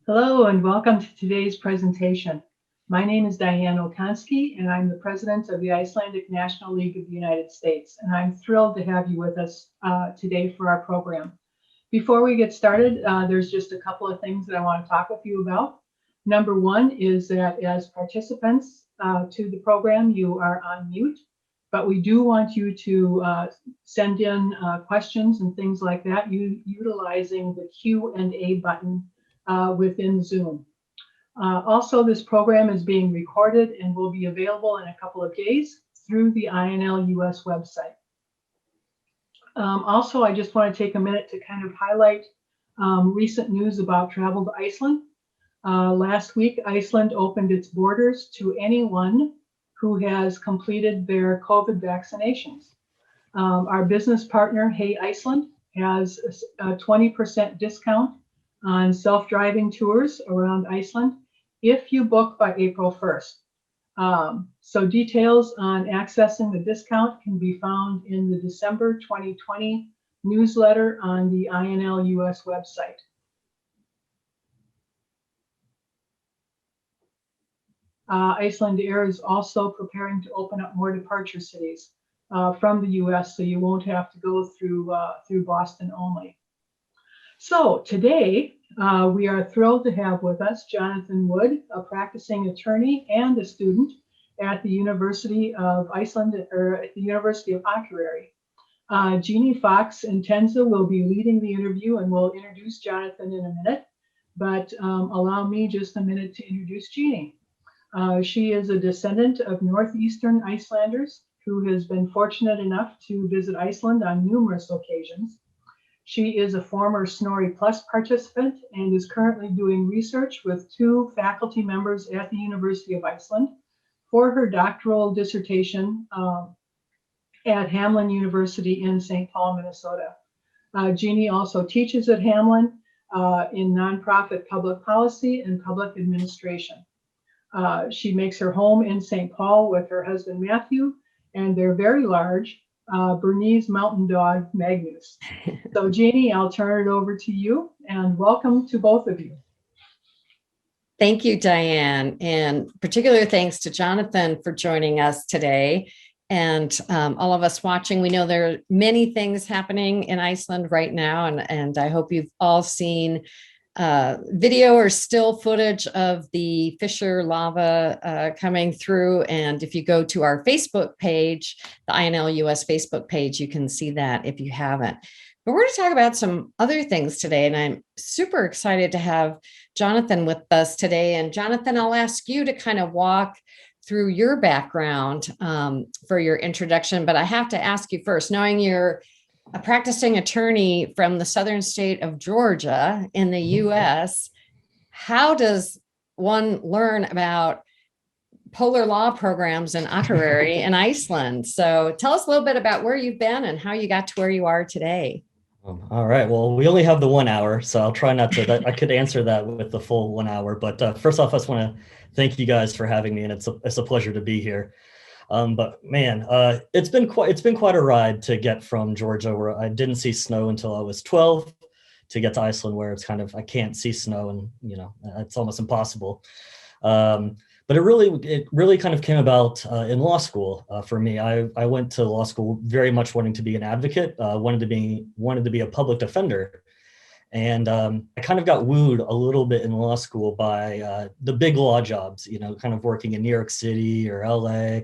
Hello and welcome to today's presentation. My name is Diane Okonski and I'm the president of the Icelandic National League of the United States, and I'm thrilled to have you with us today for our program. Before we get started, there's just a couple of things that I want to talk with you about. Number one is that as participants to the program, you are on mute, but we do want you to send in questions and things like that, utilizing the Q&A button within Zoom. Also, this program is being recorded and will be available in a couple of days through the INL US website. Also, I just want to take a minute to kind of highlight recent news about travel to Iceland. Last week, Iceland opened its borders to anyone who has completed their COVID vaccinations. Our business partner, Hey Iceland, has a 20% discount on self-driving tours around Iceland if you book by April 1st. So details on accessing the discount can be found in the December 2020 newsletter on the INL US website. Iceland Air is also preparing to open up more departure cities from the US, so you won't have to go through Boston only. So today, we are thrilled to have with us Jonathan Wood, a practicing attorney and a student at the University of Iceland, or at the University of Akureyri. Jeannie Fox Intenza will be leading the interview and will introduce Jonathan in a minute, but allow me just a minute to introduce Jeannie. She is a descendant of Northeastern Icelanders who has been fortunate enough to visit Iceland on numerous occasions. She is a former Snorri Plus participant and is currently doing research with two faculty members at the University of Iceland for her doctoral dissertation at Hamline University in St. Paul, Minnesota. Jeannie also teaches at Hamline in nonprofit public policy and public administration. She makes her home in St. Paul with her husband, Matthew, and their very large Bernese mountain dog, Magnus. So Jeannie, I'll turn it over to you, and welcome to both of you. Thank you, Diane, and particular thanks to Jonathan for joining us today. And all of us watching, we know there are many things happening in Iceland right now, and I hope you've all seen video or still footage of the fissure lava coming through. And if you go to our Facebook page, the INL US Facebook page, you can see that if you haven't. But we're going to talk about some other things today, and I'm super excited to have Jonathan with us today. And Jonathan, I'll ask you to kind of walk through your background for your introduction, but I have to ask you first, knowing you're a practicing attorney from the southern state of Georgia in the US, how does one learn about polar law programs in Akureyri in Iceland? So tell us a little bit about where you've been and how you got to where you are today. All right, well, we only have the 1 hour, so I'll try not to, I could answer that with the full 1 hour, but first off, I just want to thank you guys for having me, and it's a pleasure to be here. But man, it's been quite a ride to get from Georgia, where I didn't see snow until I was 12, to get to Iceland, where it's kind of, I can't see snow, and it's almost impossible. But it really kind of came about in law school for me. I went to law school very much wanting to be an advocate, wanted to be a public defender. And I kind of got wooed a little bit in law school by the big law jobs, kind of working in New York City or LA.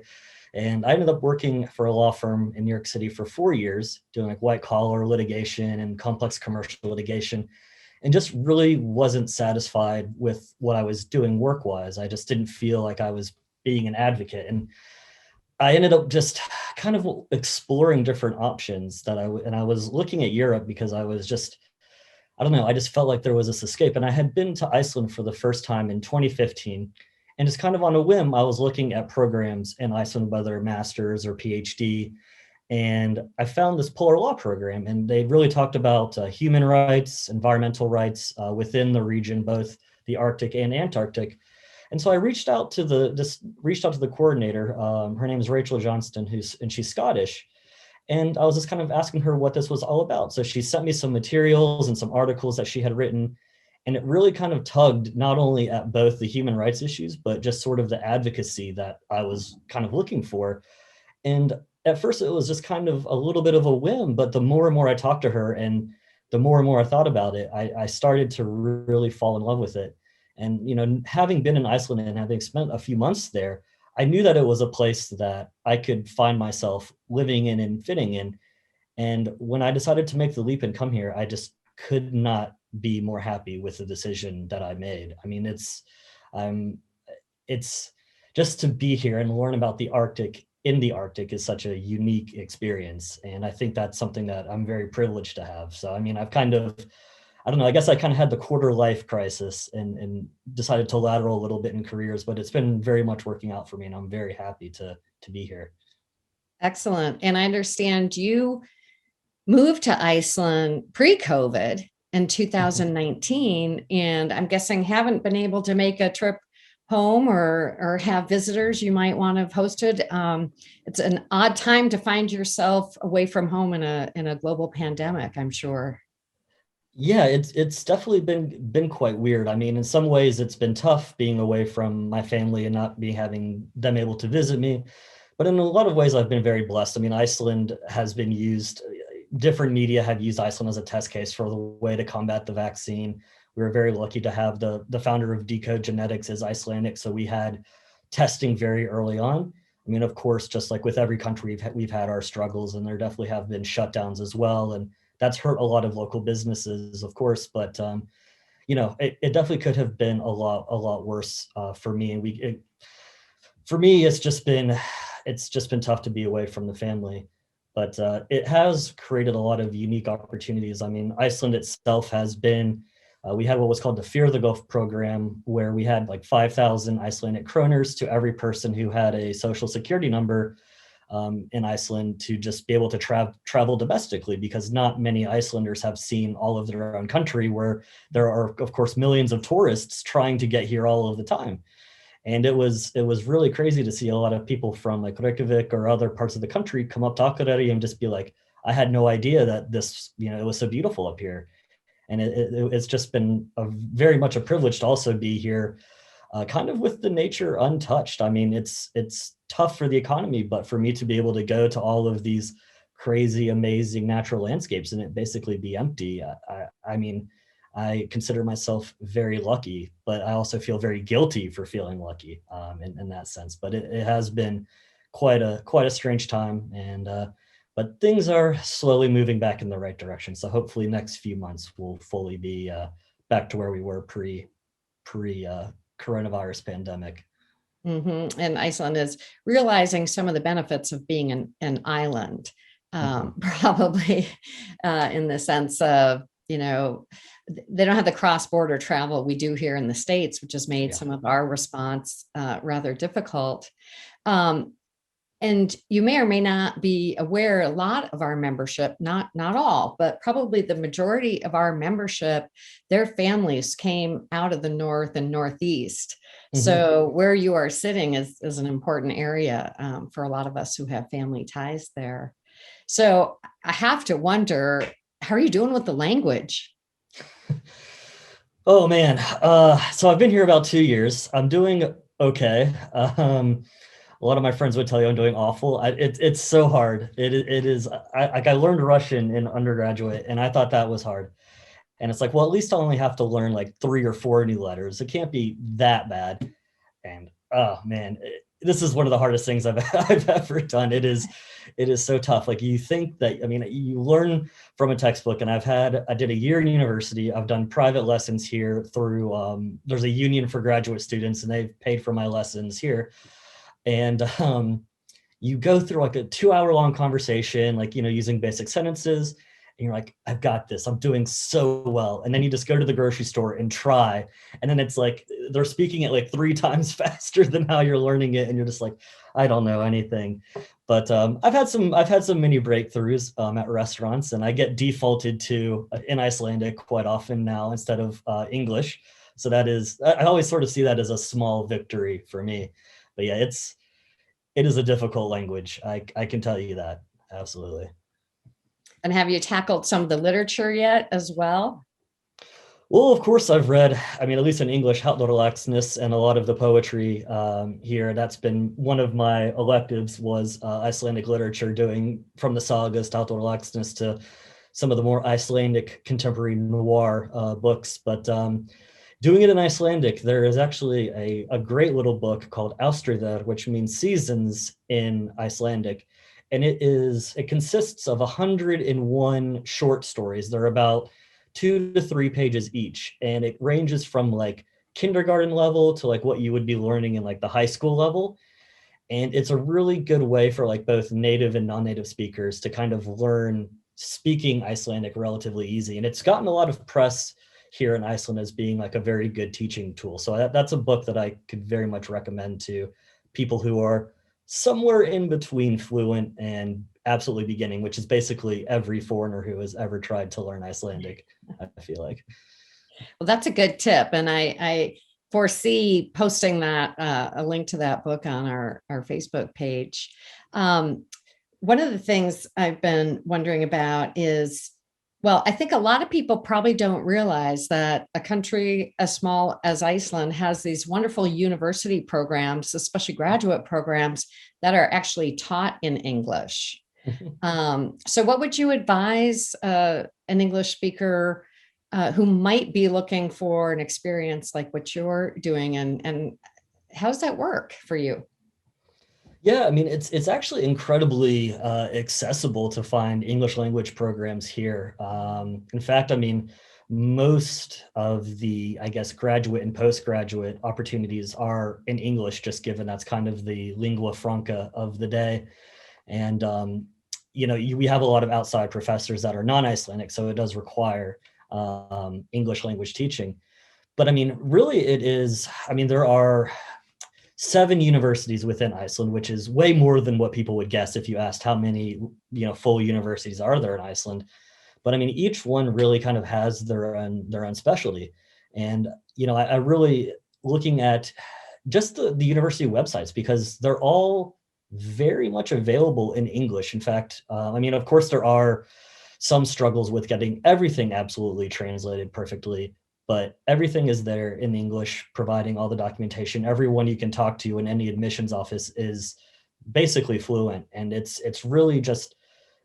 And I ended up working for a law firm in New York City for 4 years, doing like white collar litigation and complex commercial litigation, and just really wasn't satisfied with what I was doing work-wise. I just didn't feel like I was being an advocate. And I ended up just kind of exploring different options and I was looking at Europe because I was just, I don't know, I just felt like there was this escape. And I had been to Iceland for the first time in 2015. And just kind of on a whim, I was looking at programs in Iceland, whether master's or PhD, and I found this polar law program, and they really talked about human rights, environmental rights within the region, both the Arctic and Antarctic. And so I reached out to the coordinator. Her name is Rachel Johnston, and she's Scottish. And I was just kind of asking her what this was all about. So she sent me some materials and some articles that she had written. And it really kind of tugged not only at both the human rights issues, but just sort of the advocacy that I was kind of looking for. And at first it was just kind of a little bit of a whim, but the more and more I talked to her and the more and more I thought about it, I started to really fall in love with it. And, having been in Iceland and having spent a few months there, I knew that it was a place that I could find myself living in and fitting in. And when I decided to make the leap and come here, I just could not be more happy with the decision that I made. I mean, um, it's just to be here and learn about the Arctic in the Arctic is such a unique experience. And I think that's something that I'm very privileged to have. So, I mean, I don't know, I guess I kind of had the quarter life crisis and decided to lateral a little bit in careers, but it's been very much working out for me. And I'm very happy to be here. Excellent. And I understand you moved to Iceland pre-COVID in 2019, and I'm guessing haven't been able to make a trip home or have visitors you might want to have hosted. It's an odd time to find yourself away from home in a global pandemic, I'm sure. Yeah, it's definitely been quite weird. I mean, in some ways it's been tough being away from my family and not be having them able to visit me. But in a lot of ways I've been very blessed. I mean, Iceland has been used, different media have used Iceland as a test case for the way to combat the vaccine. We were very lucky to have the founder of Decode Genetics is Icelandic, so we had testing very early on. I mean, of course, just like with every country, we've had our struggles, and there definitely have been shutdowns as well, and that's hurt a lot of local businesses, of course. But it definitely could have been a lot worse for me. And for me, it's just been tough to be away from the family. But it has created a lot of unique opportunities. I mean, Iceland itself has been. We had what was called the Fear of the Gulf program, where we had like 5,000 Icelandic kroners to every person who had a social security number in Iceland to just be able to travel domestically, because not many Icelanders have seen all of their own country, where there are, of course, millions of tourists trying to get here all of the time. And it was really crazy to see a lot of people from like Reykjavik or other parts of the country come up to Akureyri and just be like, I had no idea that this, it was so beautiful up here. And it's just been very much a privilege to also be here, kind of with the nature untouched. I mean, it's tough for the economy, but for me to be able to go to all of these crazy, amazing natural landscapes and it basically be empty, I mean, I consider myself very lucky, but I also feel very guilty for feeling lucky in that sense. But it has been quite a strange time, and but things are slowly moving back in the right direction. So hopefully next few months we'll fully be back to where we were pre coronavirus pandemic. Mm-hmm. And Iceland is realizing some of the benefits of being an island, probably in the sense of, they don't have the cross-border travel we do here in the States, which has made some of our response rather difficult. And you may or may not be aware, a lot of our membership, not all, but probably the majority of our membership, their families came out of the North and Northeast. Mm-hmm. So where you are sitting is an important area for a lot of us who have family ties there. So I have to wonder, how are you doing with the language? Oh man. So I've been here about 2 years. I'm doing okay. A lot of my friends would tell you I'm doing awful. It's so hard. It is. I learned Russian in undergraduate, and I thought that was hard. And it's like, well, at least I only have to learn like 3 or 4 new letters. It can't be that bad. And oh man, this is one of the hardest things I've ever done. It is so tough. Like you think that, I mean, you learn from a textbook, and I did a year in university. I've done private lessons here through, there's a union for graduate students, and they've paid for my lessons here. And you go through like a 2-hour long conversation, like, using basic sentences, and you're like, I've got this, I'm doing so well. And then you just go to the grocery store and try. And then it's like, they're speaking it like 3 times faster than how you're learning it. And you're just like, I don't know anything. But I've had some mini breakthroughs at restaurants, and I get defaulted to in Icelandic quite often now instead of English. So I always sort of see that as a small victory for me. But yeah, it is a difficult language. I can tell you that. Absolutely. And have you tackled some of the literature yet as well? Well, of course, I've read, I mean, at least in English, Halldór Laxness and a lot of the poetry here. That's been one of my electives was Icelandic literature, doing from the sagas to Halldór Laxness to some of the more Icelandic contemporary noir books. But doing it in Icelandic, there is actually a great little book called Ástriðir, which means seasons in Icelandic. And it consists of 101 short stories. They're about 2 to 3 pages each, and it ranges from like kindergarten level to like what you would be learning in like the high school level. And it's a really good way for like both native and non-native speakers to kind of learn speaking Icelandic relatively easy. And it's gotten a lot of press here in Iceland as being like a very good teaching tool. So that's a book that I could very much recommend to people who are somewhere in between fluent and absolutely beginning, which is basically every foreigner who has ever tried to learn Icelandic, I feel like. Well, that's a good tip. And I foresee posting that a link to that book on our Facebook page. One of the things I've been wondering about is, well, I think a lot of people probably don't realize that a country as small as Iceland has these wonderful university programs, especially graduate programs, that are actually taught in English. So what would you advise an English speaker who might be looking for an experience like what you're doing, and how does that work for you? Yeah, I mean, it's actually incredibly accessible to find English language programs here. In fact, I mean, most of the, I guess, graduate and postgraduate opportunities are in English, just given that's kind of the lingua franca of the day. And, we have a lot of outside professors that are non-Icelandic, so it does require English language teaching. But I mean, really it is, I mean, there are 7 universities within Iceland, which is way more than what people would guess if you asked how many, full universities are there in Iceland. But I mean, each one really kind of has their own specialty. And, I really looking at just the university websites, because they're all very much available in English. In fact, I mean, of course, there are some struggles with getting everything absolutely translated perfectly, but everything is there in English, providing all the documentation. Everyone you can talk to in any admissions office is basically fluent, and it's really just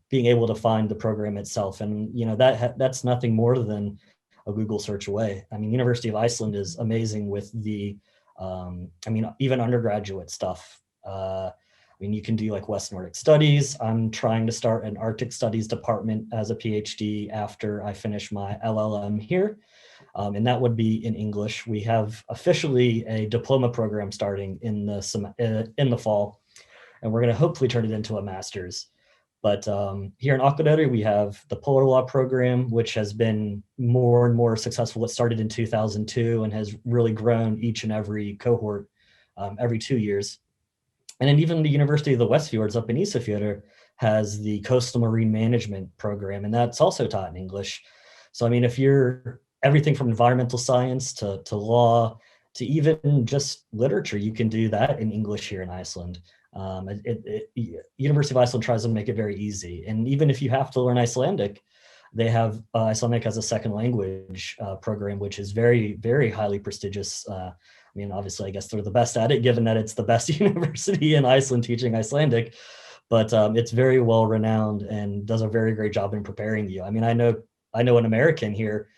being able to find the program itself. And that's nothing more than a Google search away. I mean, University of Iceland is amazing with the, I mean, even undergraduate stuff. I mean, you can do like West Nordic Studies. I'm trying to start an Arctic Studies department as a PhD after I finish my LLM here. And that would be in English. We have officially a diploma program starting in the fall, and we're going to hopefully turn it into a master's. But here in Akureyri, we have the Polar Law program, which has been more and more successful. It started in 2002 and has really grown each and every cohort every 2 years. And then even the University of the Westfjords up in Ísafjörður has the Coastal Marine Management program, and that's also taught in English. So, I mean, if you're everything from environmental science to law to even just literature, you can do that in English here in Iceland. University of Iceland tries to make it very easy. And even if you have to learn Icelandic, they have Icelandic as a second language program, which is very, very highly prestigious. I mean, obviously, I guess they're the best at it, given that it's the best university in Iceland teaching Icelandic, but it's very well renowned and does a very great job in preparing you. I mean, I know an American here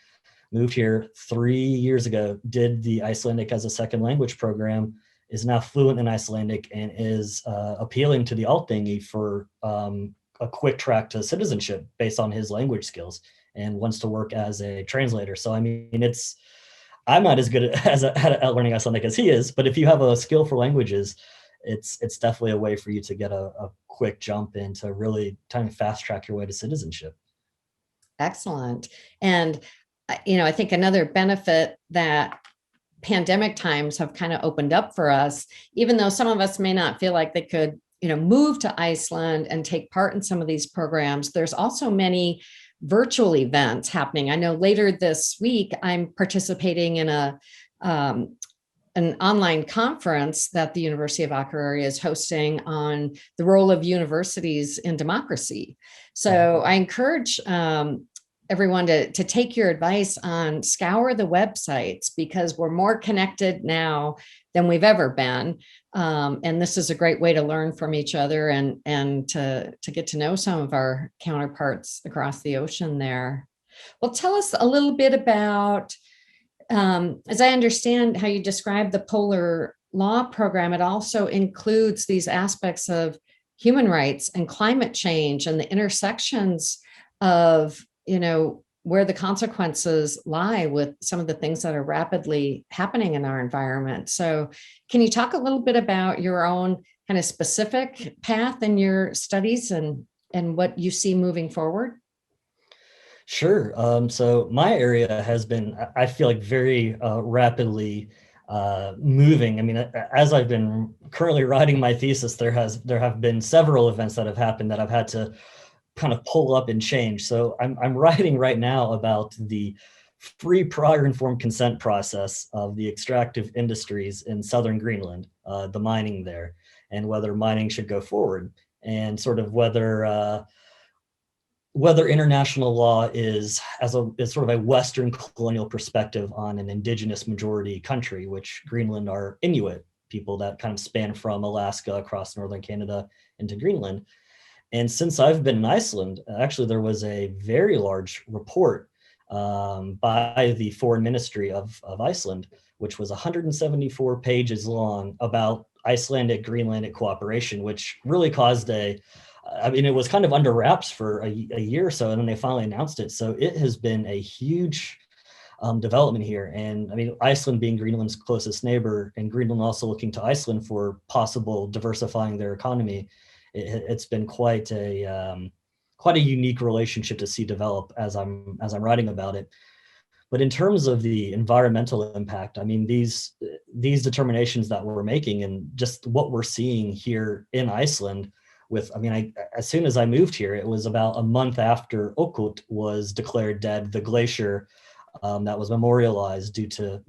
moved here 3 years ago, did the Icelandic as a second language program, is now fluent in Icelandic, and is appealing to the Alþingi for a quick track to citizenship based on his language skills, and wants to work as a translator. So, I mean, I'm not as good at learning Icelandic as he is, but if you have a skill for languages, it's definitely a way for you to get a quick jump into really trying to fast track your way to citizenship. Excellent. And, I think another benefit that pandemic times have kind of opened up for us, even though some of us may not feel like they could, move to Iceland and take part in some of these programs, there's also many virtual events happening. I know later this week, I'm participating in an online conference that the University of Akureyri is hosting on the role of universities in democracy. So I encourage everyone to take your advice on scour the websites, because we're more connected now than we've ever been. And this is a great way to learn from each other and to get to know some of our counterparts across the ocean there. Well, tell us a little bit about, as I understand how you describe the polar law program, it also includes these aspects of human rights and climate change and the intersections of, where the consequences lie with some of the things that are rapidly happening in our environment. So can you talk a little bit about your own kind of specific path in your studies and what you see moving forward? Sure. So my area has been, I feel like, very rapidly moving. I mean, as I've been currently writing my thesis, there have been several events that have happened that I've had to kind of pull up and change. So I'm writing right now about the free prior informed consent process of the extractive industries in southern Greenland, the mining there, and whether mining should go forward, and sort of whether international law is sort of a Western colonial perspective on an indigenous majority country, which Greenland are Inuit people that kind of span from Alaska across northern Canada into Greenland. And since I've been in Iceland, actually there was a very large report by the Foreign Ministry of Iceland, which was 174 pages long, about Icelandic Greenlandic cooperation, which really caused it was kind of under wraps for a year or so, and then they finally announced it. So it has been a huge development here. And I mean, Iceland being Greenland's closest neighbor, and Greenland also looking to Iceland for possible diversifying their economy, it's been quite a unique relationship to see develop as I'm writing about it. But in terms of the environmental impact, I mean, these determinations that we're making and just what we're seeing here in Iceland as soon as I moved here, it was about a month after Ökkut was declared dead, the glacier that was memorialized due to,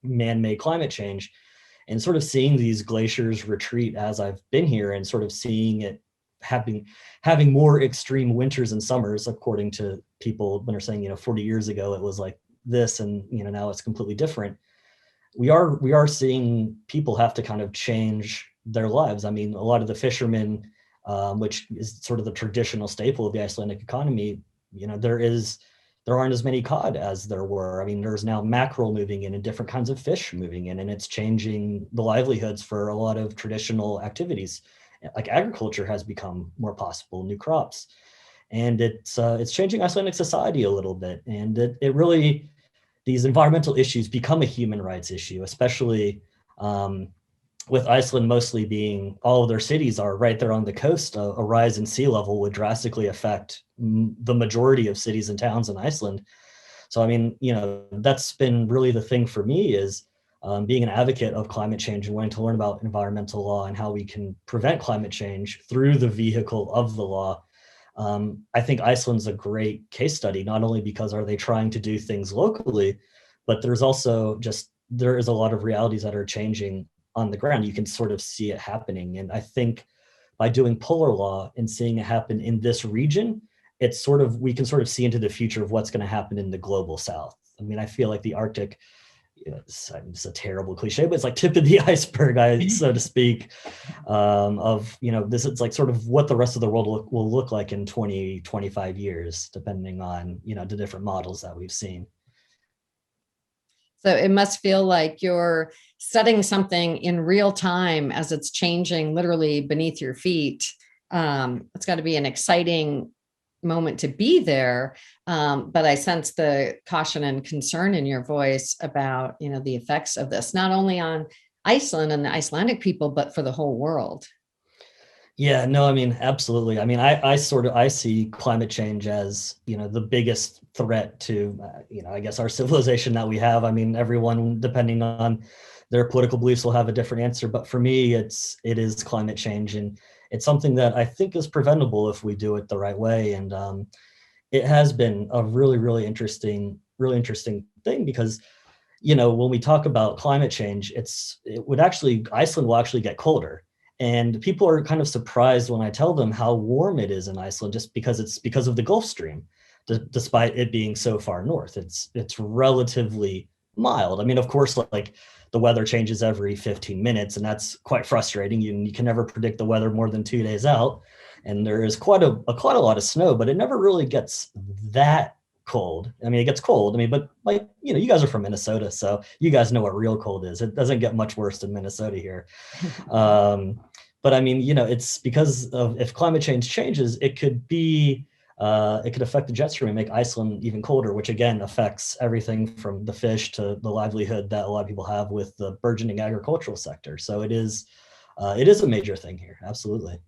man-made climate change, and sort of seeing these glaciers retreat as I've been here, and sort of seeing it having more extreme winters and summers, according to people when they're saying, 40 years ago, it was like this, and, now it's completely different. We are seeing people have to kind of change their lives. I mean, a lot of the fishermen, which is sort of the traditional staple of the Icelandic economy, there aren't as many cod as there were. I mean, there's now mackerel moving in and different kinds of fish moving in, and it's changing the livelihoods for a lot of traditional activities. Like agriculture has become more possible, new crops, and it's changing Icelandic society a little bit. And it really, these environmental issues become a human rights issue, especially with Iceland mostly being, all of their cities are right there on the coast. A rise in sea level would drastically affect the majority of cities and towns in Iceland. So, I mean, that's been really the thing for me, is being an advocate of climate change and wanting to learn about environmental law and how we can prevent climate change through the vehicle of the law. I think Iceland's a great case study, not only because are they trying to do things locally, but there is a lot of realities that are changing on the ground. You can sort of see it happening. And I think by doing polar law and seeing it happen in this region, we can sort of see into the future of what's going to happen in the global south. I mean, I feel like the Arctic, it's a terrible cliche, but it's like tip of the iceberg, so to speak, this is like sort of what the rest of the world will look like in 20, 25 years, depending on, the different models that we've seen. So it must feel like you're studying something in real time as it's changing literally beneath your feet. It's got to be an exciting moment to be there. But I sense the caution and concern in your voice about, the effects of this, not only on Iceland and the Icelandic people, but for the whole world. Yeah, no, I mean, absolutely. I mean, I see climate change as, the biggest threat to, I guess our civilization that we have. I mean, everyone, depending on their political beliefs, will have a different answer. But for me, it is climate change, and it's something that I think is preventable if we do it the right way. And it has been a really, really interesting thing, because, when we talk about climate change, Iceland will actually get colder. And people are kind of surprised when I tell them how warm it is in Iceland, just because it's because of the Gulf Stream. despite it being so far north. It's relatively mild. I mean, of course, like the weather changes every 15 minutes, and that's quite frustrating. You can never predict the weather more than 2 days out, and there is quite a lot of snow, but it never really gets that cold. I mean, it gets cold. I mean, but like, you guys are from Minnesota, so you guys know what real cold is. It doesn't get much worse than Minnesota here. But I mean, it's because of, if climate change changes, it could affect the jet stream and make Iceland even colder, which again affects everything from the fish to the livelihood that a lot of people have with the burgeoning agricultural sector. So it is a major thing here. Absolutely.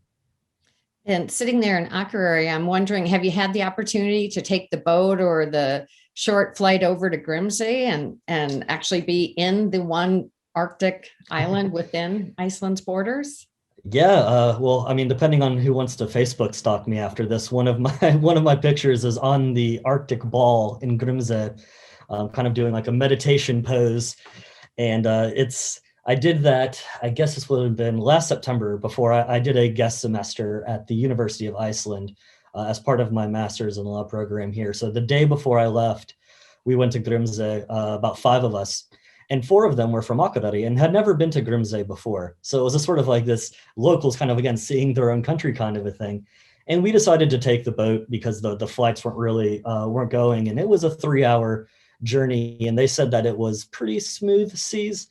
And sitting there in Akureyri, I'm wondering, have you had the opportunity to take the boat or the short flight over to Grimsey and actually be in the one Arctic island within Iceland's borders? Yeah, well, I mean, depending on who wants to Facebook stalk me after this, one of my pictures is on the Arctic Ball in Grimsø, kind of doing like a meditation pose, and I did that. I guess this would have been last September before I did a guest semester at the University of Iceland as part of my master's in law program here. So the day before I left, we went to Grimsø, about 5 of us. And 4 of them were from Akureyri and had never been to Grimsø before. So it was a sort of like this locals kind of, again, seeing their own country kind of a thing. And we decided to take the boat because the flights weren't going. And it was a 3-hour journey. And they said that it was pretty smooth seas.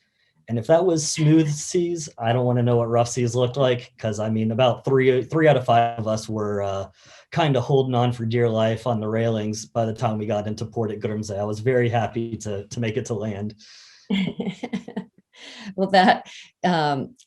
And if that was smooth seas, I don't want to know what rough seas looked like. Because I mean, about three out of 5 of us were kind of holding on for dear life on the railings by the time we got into port at Grimsø. I was very happy to make it to land. Well, that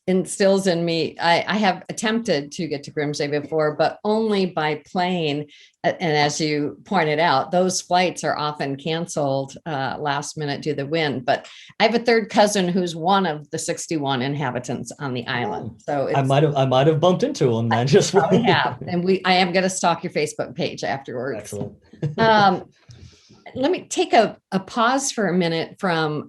instills in me. I have attempted to get to Grimsø before, but only by plane. And as you pointed out, those flights are often canceled last minute due to the wind. But I have a third cousin who's one of the 61 inhabitants on the island. So I might have bumped into him then. Just I have, and I am going to stalk your Facebook page afterwards. Excellent. Let me take a pause for a minute from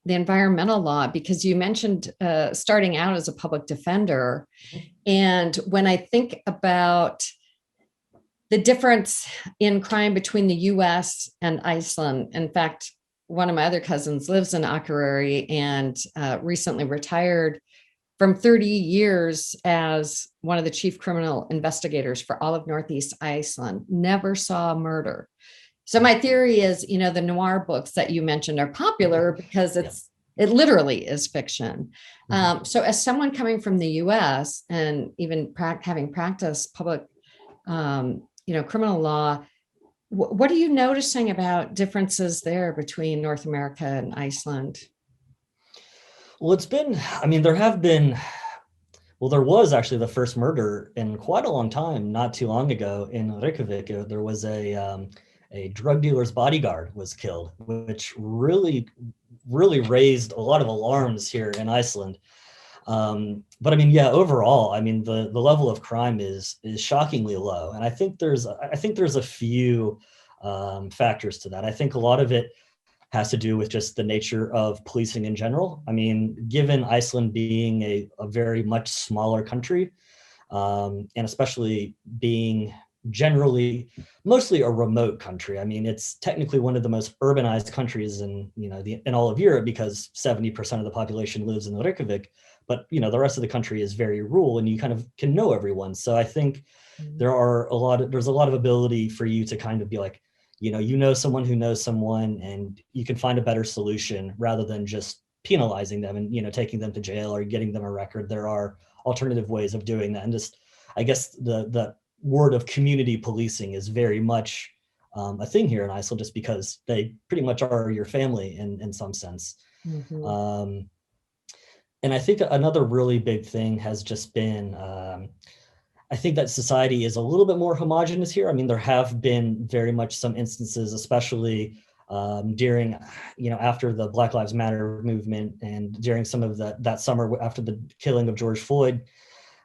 the environmental law, because you mentioned starting out as a public defender. And when I think about the difference in crime between the US and Iceland, in fact, one of my other cousins lives in Akureyri and recently retired from 30 years as one of the chief criminal investigators for all of Northeast Iceland, never saw a murder. So my theory is, the noir books that you mentioned are popular because it literally is fiction. So as someone coming from the US and even having practiced public, criminal law, what are you noticing about differences there between North America and Iceland? Well, there was actually the first murder in quite a long time, not too long ago in Reykjavik. There was a drug dealer's bodyguard was killed, which really raised a lot of alarms here in Iceland. But I mean, overall, I mean, the level of crime is shockingly low. And I think there's a few factors to that. I think a lot of it has to do with just the nature of policing in general. I mean, given Iceland being a very much smaller country, and especially being generally mostly a remote country. I mean, it's technically one of the most urbanized countries in all of Europe, because 70% of the population lives in Reykjavik, but the rest of the country is very rural and you kind of can know everyone. So I think there's a lot of ability for you to kind of be like, someone who knows someone, and you can find a better solution rather than just penalizing them and taking them to jail or getting them a record. There are alternative ways of doing that. And just, I guess the word of community policing is very much a thing here in Iceland, just because they pretty much are your family in some sense. Mm-hmm. And I think another really big thing has just been, I think that society is a little bit more homogenous here. I mean, there have been very much some instances, especially during, after the Black Lives Matter movement and during some of that summer after the killing of George Floyd.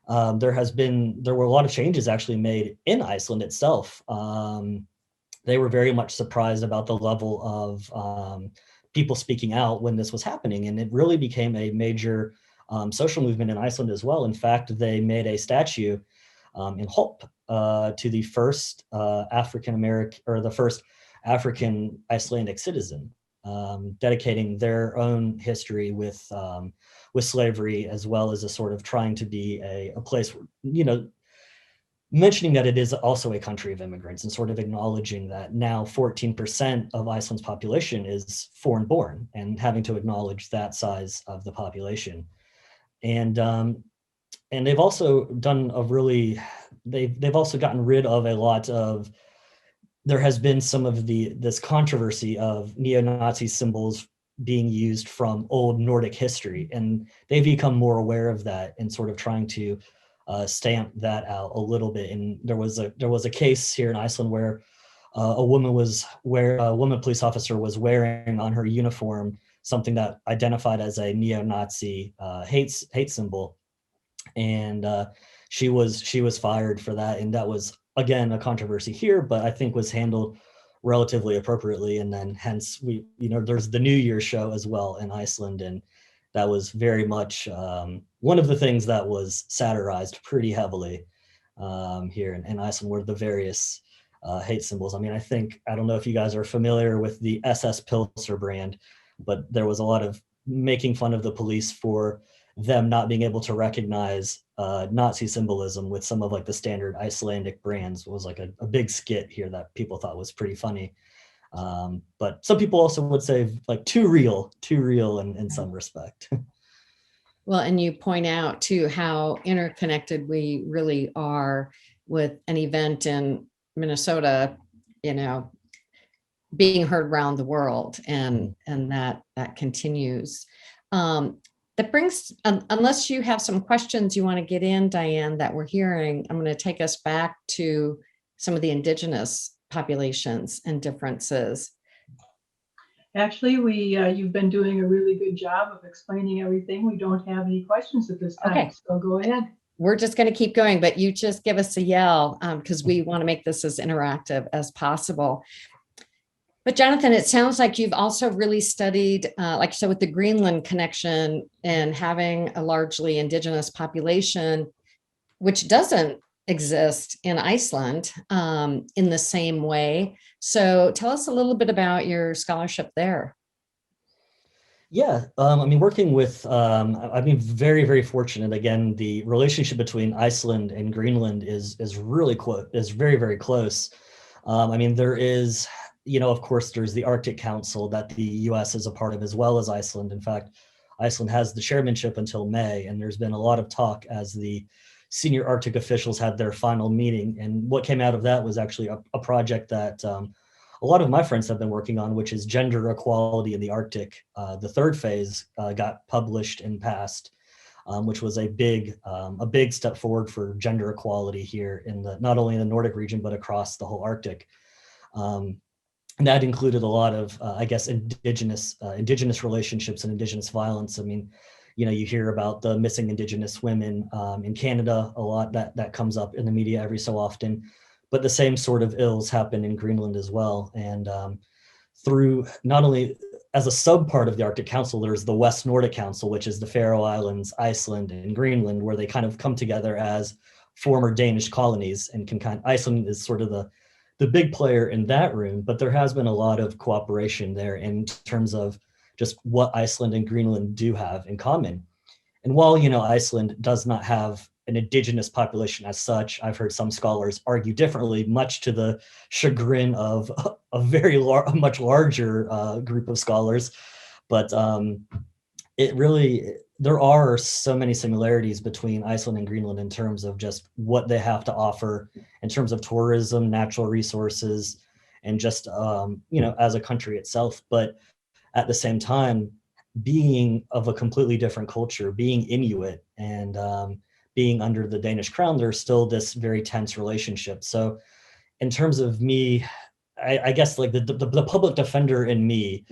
There were a lot of changes actually made in Iceland itself. They were very much surprised about the level of people speaking out when this was happening. And it really became a major social movement in Iceland as well. In fact, they made a statue in Hope to the first African American or the first African Icelandic citizen, dedicating their own history with slavery, as well as a sort of trying to be a place where, mentioning that it is also a country of immigrants and sort of acknowledging that now 14% of Iceland's population is foreign born, and having to acknowledge that size of the population. And they've also done a really, they've also gotten rid of a lot of, there has been some of this controversy of neo-Nazi symbols being used from old Nordic history, and they've become more aware of that and sort of trying to stamp that out a little bit. And there was a case here in Iceland where a woman police officer was wearing on her uniform something that identified as a neo-Nazi hate symbol, and she was fired for that. And that was, again, a controversy here, but I think was handled relatively appropriately. And then hence there's the New Year's show as well in Iceland, and that was very much one of the things that was satirized pretty heavily here in Iceland, were the various hate symbols. I mean, I don't know if you guys are familiar with the SS Pilser brand, but there was a lot of making fun of the police for them not being able to recognize Nazi symbolism with some of like the standard Icelandic brands. It was like a big skit here that people thought was pretty funny. But some people also would say like too real in some respect. Well, and you point out too how interconnected we really are, with an event in Minnesota, being heard around the world, and that continues. That brings, unless you have some questions you want to get in, Diane, that we're hearing, I'm going to take us back to some of the indigenous populations and differences. Actually, you've been doing a really good job of explaining everything. We don't have any questions at this time, Okay. So go ahead. We're just going to keep going, but you just give us a yell, because we want to make this as interactive as possible. But Jonathan, it sounds like you've also really studied, like you said, with the Greenland connection and having a largely indigenous population, which doesn't exist in Iceland in the same way. So tell us a little bit about your scholarship there. Yeah, I mean, working with, I've been very, very fortunate. Again, the relationship between Iceland and Greenland is really close, is very, very close. I mean, there is, of course, there's the Arctic Council that the US is a part of, as well as Iceland. In fact, Iceland has the chairmanship until May, and there's been a lot of talk as the senior Arctic officials had their final meeting. And what came out of that was actually a project that a lot of my friends have been working on, which is gender equality in the Arctic. The third phase got published and passed, which was a big step forward for gender equality here in not only in the Nordic region, but across the whole Arctic. And that included a lot of, I guess, indigenous relationships and indigenous violence. I mean, you hear about the missing indigenous women in Canada a lot. That comes up in the media every so often. But the same sort of ills happen in Greenland as well. And through not only as a sub part of the Arctic Council, there's the West Nordic Council, which is the Faroe Islands, Iceland, and Greenland, where they kind of come together as former Danish colonies, and Iceland is sort of the big player in that room. But there has been a lot of cooperation there in terms of just what Iceland and Greenland do have in common. And while, Iceland does not have an indigenous population as such, I've heard some scholars argue differently, much to the chagrin of a much larger group of scholars. But there are so many similarities between Iceland and Greenland in terms of just what they have to offer in terms of tourism, natural resources, and just, as a country itself. But at the same time, being of a completely different culture, being Inuit, and being under the Danish crown, there's still this very tense relationship. So in terms of me, I guess like the public defender in me,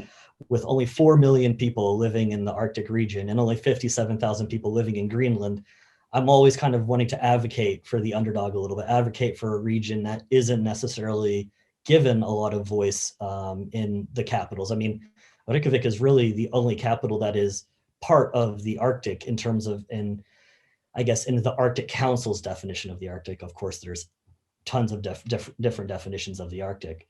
with only 4 million people living in the Arctic region and only 57,000 people living in Greenland, I'm always kind of wanting to advocate for the underdog a little bit, advocate for a region that isn't necessarily given a lot of voice in the capitals. I mean, Reykjavik is really the only capital that is part of the Arctic in terms of, and I guess in the Arctic Council's definition of the Arctic, of course, there's tons of different definitions of the Arctic.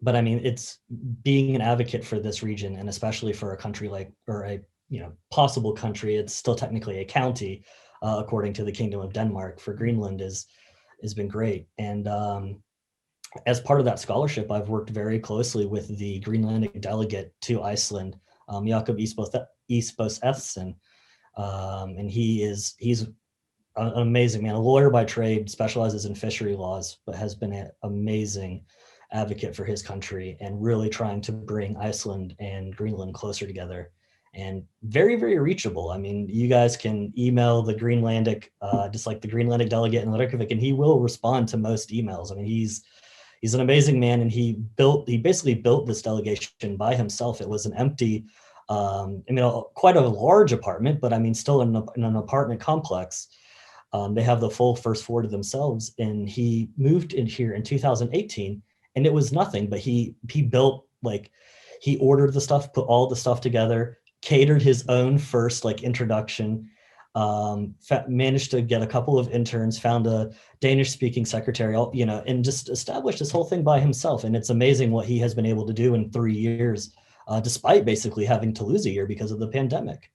But I mean, it's being an advocate for this region, and especially for a country like, or a possible country, it's still technically a county, according to the Kingdom of Denmark, for Greenland has been great. And as part of that scholarship, I've worked very closely with the Greenlandic delegate to Iceland, Jakob Isbos Ethsen, and he's an amazing man, a lawyer by trade, specializes in fishery laws, but has been an amazing advocate for his country and really trying to bring Iceland and Greenland closer together, and very, very reachable. I mean, you guys can email the Greenlandic, just like the Greenlandic delegate in Reykjavik, and he will respond to most emails. I mean, he's an amazing man, and he basically built this delegation by himself. It was an empty, quite a large apartment, but I mean, still in an apartment complex. They have the full first floor to themselves, and he moved in here in 2018, and it was nothing, but he built, like, he ordered the stuff, put all the stuff together, catered his own first introduction, managed to get a couple of interns, found a Danish speaking secretary, and just established this whole thing by himself. And it's amazing what he has been able to do in 3 years, despite basically having to lose a year because of the pandemic.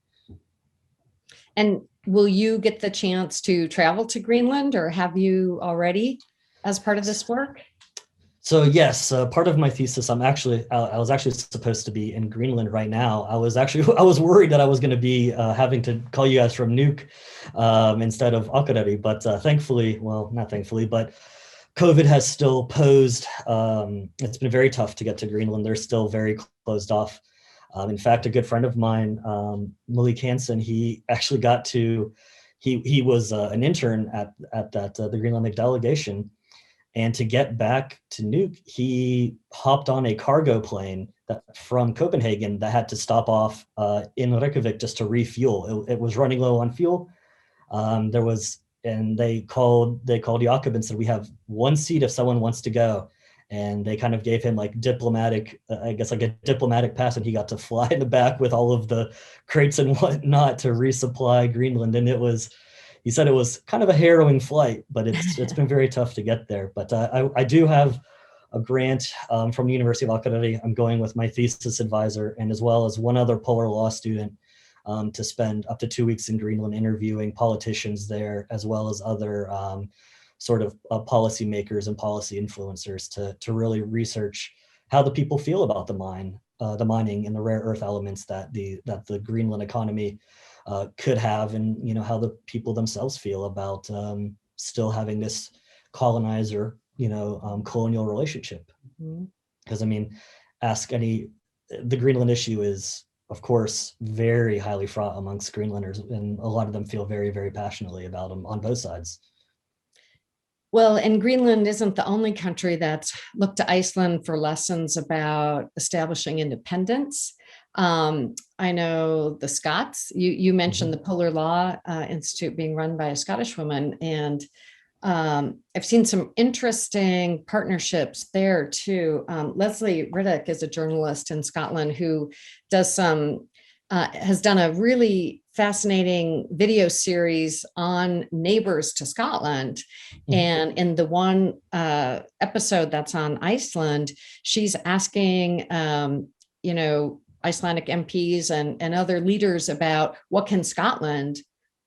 And will you get the chance to travel to Greenland, or have you already as part of this work? So yes, part of my thesis, I was actually supposed to be in Greenland right now. I was worried that I was going to be having to call you guys from Nuuk instead of Akureyri, but thankfully, well, not thankfully, but COVID has still posed, it's been very tough to get to Greenland. They're still very closed off. In fact, a good friend of mine, Malik Hansen, he actually he was an intern at the Greenlandic delegation. And to get back to Nuuk, he hopped on a cargo plane from Copenhagen that had to stop off in Reykjavik just to refuel. It was running low on fuel. They called Jakob and said, "We have one seat if someone wants to go." And they kind of gave him a diplomatic pass, and he got to fly in the back with all of the crates and whatnot to resupply Greenland. And he said it was kind of a harrowing flight, but it's been very tough to get there. But I do have a grant from the University of Akureyri. I'm going with my thesis advisor, and as well as one other polar law student, to spend up to 2 weeks in Greenland interviewing politicians there, as well as other policymakers and policy influencers to really research how the people feel about the mining and the rare earth elements that the Greenland economy could have, and how the people themselves feel about still having this colonizer, colonial relationship. Because the Greenland issue is, of course, very highly fraught amongst Greenlanders, and a lot of them feel very, very passionately about them on both sides. Well, and Greenland isn't the only country that's looked to Iceland for lessons about establishing independence. I know the Scots, you mentioned the Polar Law Institute being run by a Scottish woman, and I've seen some interesting partnerships there too. Leslie Riddick is a journalist in Scotland who has done a really fascinating video series on neighbors to Scotland. And in the one episode that's on Iceland, she's asking, Icelandic MPs and other leaders about what can Scotland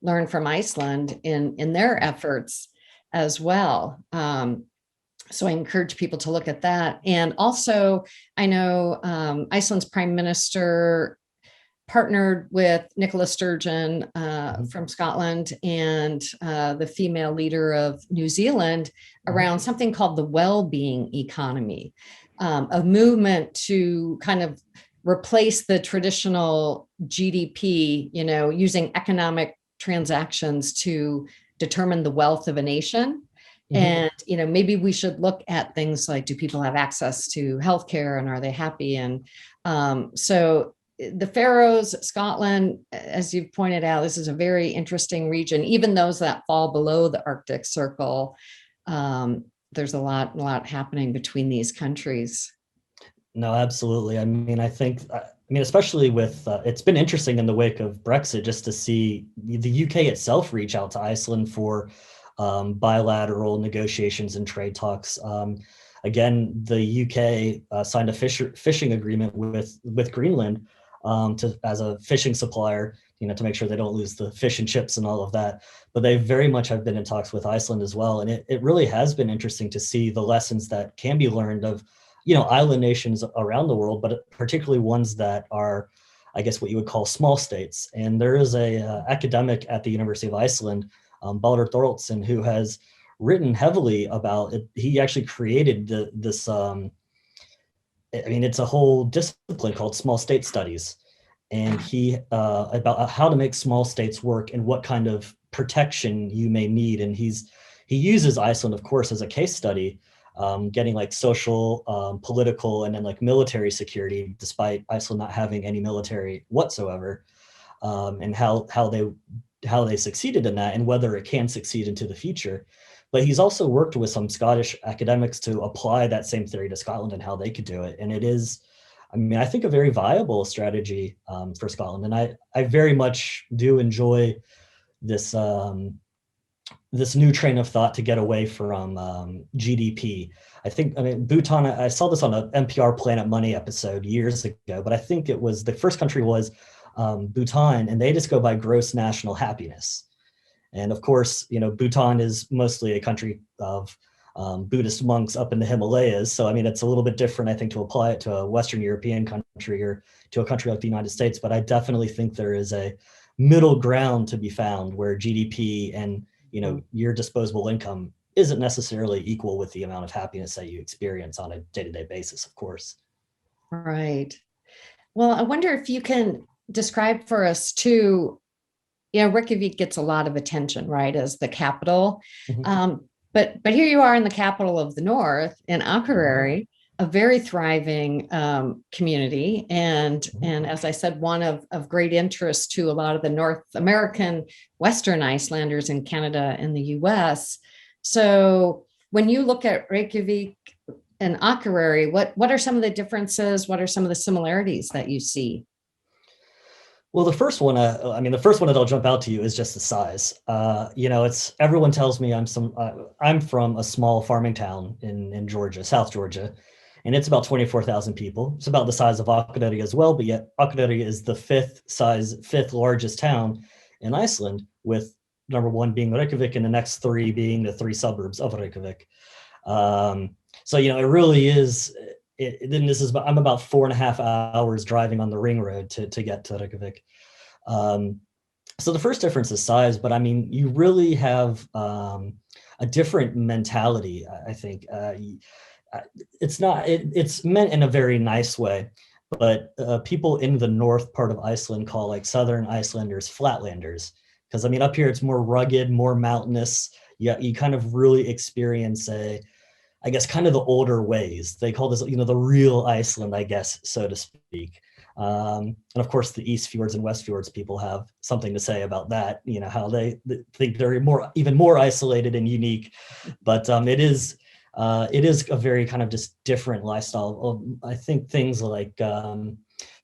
learn from Iceland in their efforts as well. So I encourage people to look at that. And also, I know Iceland's Prime Minister partnered with Nicola Sturgeon from Scotland and the female leader of New Zealand around something called the well-being economy, a movement to kind of replace the traditional GDP, using economic transactions to determine the wealth of a nation. And, maybe we should look at things like, do people have access to healthcare, and are they happy? And so the Faroes, Scotland, as you've pointed out, this is a very interesting region. Even those that fall below the Arctic Circle, there's a lot happening between these countries. No, absolutely. I mean, I think I mean, especially with, it's been interesting in the wake of Brexit just to see the UK itself reach out to Iceland for bilateral negotiations and trade talks. Again, the UK signed a fishing agreement with Greenland as a fishing supplier, to make sure they don't lose the fish and chips and all of that. But they very much have been in talks with Iceland as well. And it really has been interesting to see the lessons that can be learned of, island nations around the world, but particularly ones that are, I guess, what you would call small states. And there is a academic at the University of Iceland, Baldur Thoroldsson, who has written heavily about it. He actually created this, it's a whole discipline called small state studies. And he, about how to make small states work and what kind of protection you may need. And he uses Iceland, of course, as a case study, getting like social, political, and then like military security, despite Iceland not having any military whatsoever, and how they succeeded in that and whether it can succeed into the future. But he's also worked with some Scottish academics to apply that same theory to Scotland and how they could do it. And it is, I think, a very viable strategy for Scotland. And I very much do enjoy this this new train of thought to get away from GDP. Bhutan, I saw this on an NPR Planet Money episode years ago, but I think it was the first country was Bhutan, and they just go by gross national happiness. And of course, Bhutan is mostly a country of Buddhist monks up in the Himalayas. So, it's a little bit different, I think, to apply it to a Western European country or to a country like the United States. But I definitely think there is a middle ground to be found where GDP and, your disposable income isn't necessarily equal with the amount of happiness that you experience on a day-to-day basis, of course. Right. Well, I wonder if you can describe for us too, Reykjavik gets a lot of attention, right, as the capital. Mm-hmm. But here you are in the capital of the North, in Akureyri, a very thriving community. And as I said, one of great interest to a lot of the North American, Western Icelanders in Canada and the US. So when you look at Reykjavik and Akureyri, what are some of the differences? What are some of the similarities that you see? Well, the first one that'll jump out to you is just the size. It's everyone tells me I'm from a small farming town in Georgia, South Georgia, and it's about 24,000 people. It's about the size of Akureyri as well, but yet Akureyri is the fifth largest town in Iceland, with number one being Reykjavik and the next three being the three suburbs of Reykjavik. So it really is. I'm about 4.5 hours driving on the ring road to get to Reykjavik. So the first difference is size, but you really have a different mentality. I think it's meant in a very nice way, but people in the north part of Iceland call like Southern Icelanders Flatlanders, because up here it's more rugged, more mountainous. You kind of really experience I guess kind of the older ways. They call this, the real Iceland, I guess, so to speak. And of course, the East Fjords and West Fjords people have something to say about that, how they think they're even more isolated and unique. But it is a very kind of just different lifestyle. I think things like,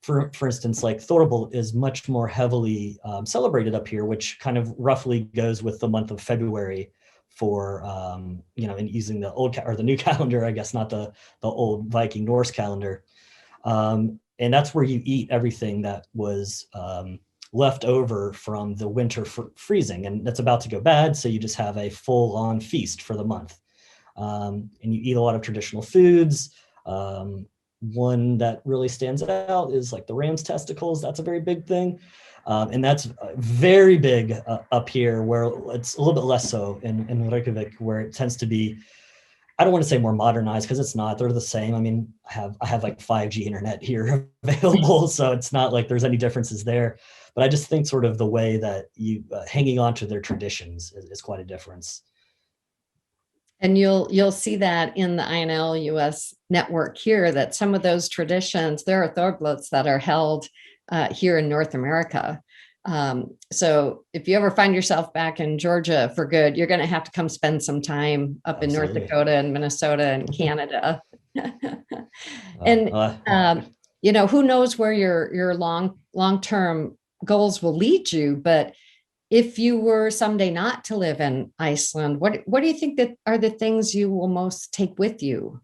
for instance, like Thorvald is much more heavily celebrated up here, which kind of roughly goes with the month of February for in using the old or the new calendar, I guess, not the old Viking Norse calendar. And that's where you eat everything that was left over from the winter freezing, and that's about to go bad. So you just have a full on feast for the month. And you eat a lot of traditional foods. One that really stands out is like the ram's testicles. That's a very big thing. And that's very big up here, where it's a little bit less so in Reykjavik, where it tends to be, I don't want to say more modernized, because it's not. They're the same. I have like 5G internet here available, so it's not like there's any differences there. But I just think sort of the way that you hanging on to their traditions is quite a difference. And you'll see that in the INL US network here, that some of those traditions, there are Thorblats that are held here in North America. So if you ever find yourself back in Georgia for good, you're going to have to come spend some time up in North Dakota and Minnesota and Canada. And who knows where your long-term goals will lead you, but if you were someday not to live in Iceland, what do you think that are the things you will most take with you?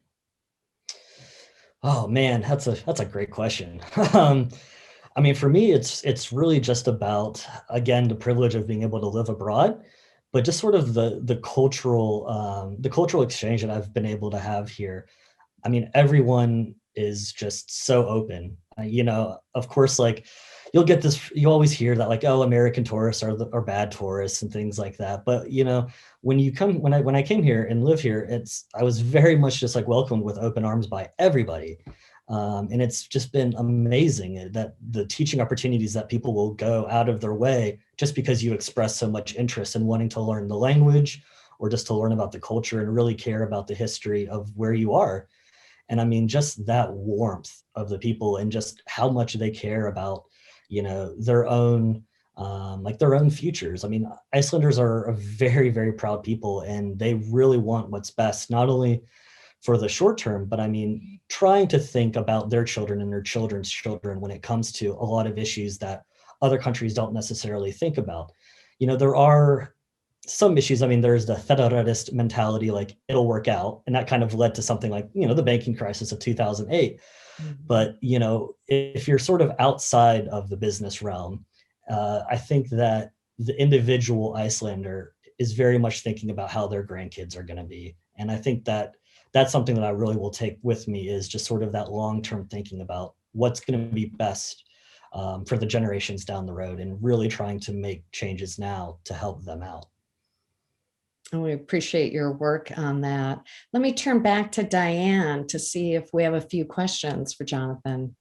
Oh man, that's a great question. um, I mean, for me, it's really just about, again, the privilege of being able to live abroad, but just sort of the cultural exchange that I've been able to have here. I mean, everyone is just so open. Of course, like you'll get this, you always hear that like, oh, American tourists are bad tourists and things like that. But when I came here and live here, I was very much just like welcomed with open arms by everybody. And it's just been amazing that the teaching opportunities that people will go out of their way just because you express so much interest in wanting to learn the language or just to learn about the culture and really care about the history of where you are. And I mean, just that warmth of the people and just how much they care about, their own, like their own futures. I mean, Icelanders are a very, very proud people, and they really want what's best, not only for the short term, but I mean, trying to think about their children and their children's children when it comes to a lot of issues that other countries don't necessarily think about. There are some issues. I mean, there's the federalist mentality, like it'll work out. And that kind of led to something like, the banking crisis of 2008. But, if you're sort of outside of the business realm, I think that the individual Icelander is very much thinking about how their grandkids are going to be. And I think that that's something that I really will take with me, is just sort of that long-term thinking about what's going to be best for the generations down the road, and really trying to make changes now to help them out. And we appreciate your work on that. Let me turn back to Diane to see if we have a few questions for Jonathan.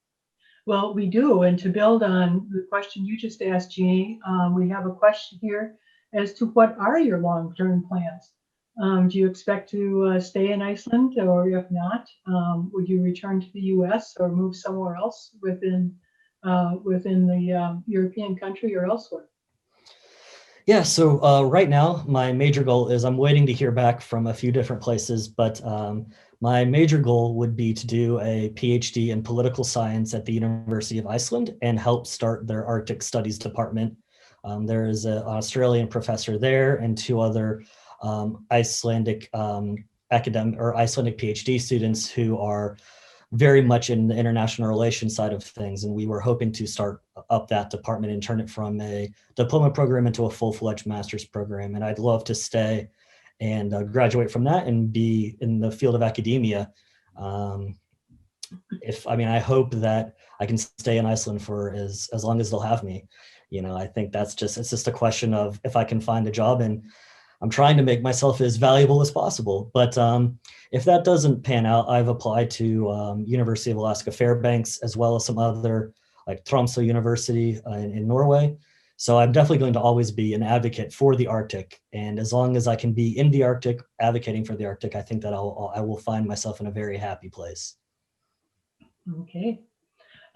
Well, we do. And to build on the question you just asked, Jeannie, we have a question here as to what are your long-term plans? Do you expect to stay in Iceland, or if not, would you return to the US or move somewhere else within the European country or elsewhere? Yeah, so right now, my major goal is I'm waiting to hear back from a few different places, but my major goal would be to do a PhD in political science at the University of Iceland and help start their Arctic Studies department. There is an Australian professor there and two other Icelandic academic or Icelandic PhD students who are very much in the international relations side of things. And we were hoping to start up that department and turn it from a diploma program into a full-fledged master's program. And I'd love to stay and graduate from that and be in the field of academia. I hope that I can stay in Iceland for as long as they'll have me. I think it's just a question of if I can find a job, and I'm trying to make myself as valuable as possible. But if that doesn't pan out, I've applied to University of Alaska Fairbanks, as well as some other, like Tromsø University in Norway. So I'm definitely going to always be an advocate for the Arctic. And as long as I can be in the Arctic, advocating for the Arctic, I think that I will find myself in a very happy place. Okay.